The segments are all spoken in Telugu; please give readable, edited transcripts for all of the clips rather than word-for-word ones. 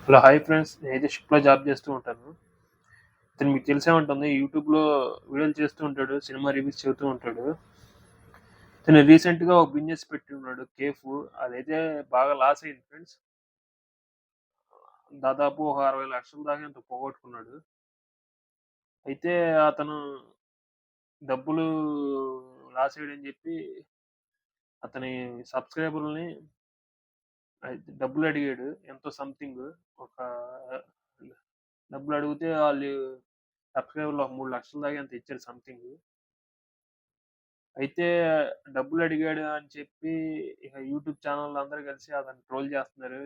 Hello hi friends. నేనైతే షిప్‌లో జాబ్ చేస్తూ ఉంటాను. ఇతను మీకు తెలిసే ఉంటుంది. యూట్యూబ్‌లో వీడియోలు చేస్తూ ఉంటాడు. సినిమా రివ్యూస్ చెబుతూ ఉంటాడు. ఇతను రీసెంట్‌గా ఒక బిజినెస్ పెట్టున్నాడు కేఫ్. అదైతే బాగా లాస్ అయింది ఫ్రెండ్స్. దాదాపు ఒక 60,00,000 దాకా ఎంతో పోగొట్టుకున్నాడు. అయితే అతను డబ్బులు లాస్ అయ్యాడని చెప్పి అతని సబ్‌స్క్రైబర్‌లని డబ్బులు అడిగాడు. ఎంతో సంథింగ్ ఒక డబ్బులు అడిగితే ఆళ్ళు సబ్‌స్క్రైబర్‌లు ఒక 3,00,000 దాకా ఎంతో ఇచ్చారు సంథింగ్. అయితే డబ్బులడిగాడు అని చెప్పి ఇక యూట్యూబ్ ఛానెల్‌లో అందరూ కలిసి అతన్ని ట్రోల్ చేస్తున్నారు.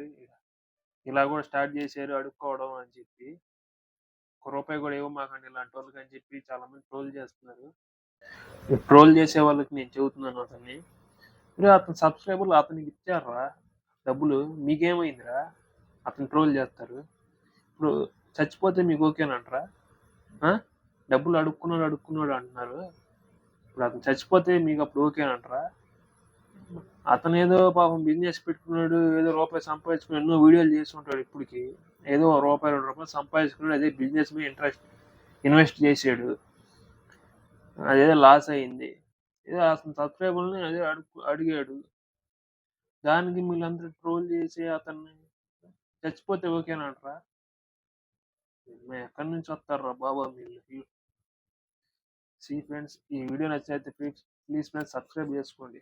ఇలా గూడా స్టార్ట్ చేశారు అడుక్కోవడం అని చెప్పి. ఒక్క రూపాయి గూడా ఇవ్వమాకండి ఇలాంటోళ్ళకి అని చెప్పి చాలా మంది ట్రోల్ చేస్తున్నారు. ఈ ట్రోల్ చేసే వాళ్ళకి నేను చెబుతున్నాను అతన్ని. ఒరేయ్! అతని సబ్‌స్క్రైబర్‌లు అతనికి ఇచ్చార్రా డబ్బులు. మీకేమైందిరా? అతన్ని ట్రోల్ చేస్తారు. ఇప్పుడు చచ్చిపోతే మీకు ఓకేనంటారా? ఆ! డబ్బులు అడుక్కున్నాడు, అడుక్కున్నాడు అంటున్నారు. ఇప్పుడు అతను చచ్చిపోతే మీకప్పుడు ఓకేనంటారా? అతనేదో పాపం బిజినెస్ పెట్టుకున్నాడు. ఏదో రూపాయి సంపాదించుకొని ఎన్నో వీడియోలు చేసుంటాడు ఇప్పటికి. ఏదో రూపాయి, రూ. 2 సంపాదించుకున్నాడు. అదే బిజినెస్ మీద ఇన్వెస్ట్ చేసాడు. అదేదో లాస్ అయింది. ఏదో అతని సబ్‌స్క్రైబర్‌లని అదే అడిగాడు. దానికి వీళ్ళందరూ ట్రోల్ చేసి అతన్ని చచ్చిపోతే ఓకేనంటారా? ఎక్కడి నుంచి వస్తార్రా బాబు వీళ్ళు. సీ ఫ్రెండ్స్, ఈ వీడియో నచ్చినట్లయితే ప్లీజ్ ఫ్రెండ్స్ సబ్స్క్రైబ్ చేసుకోండి.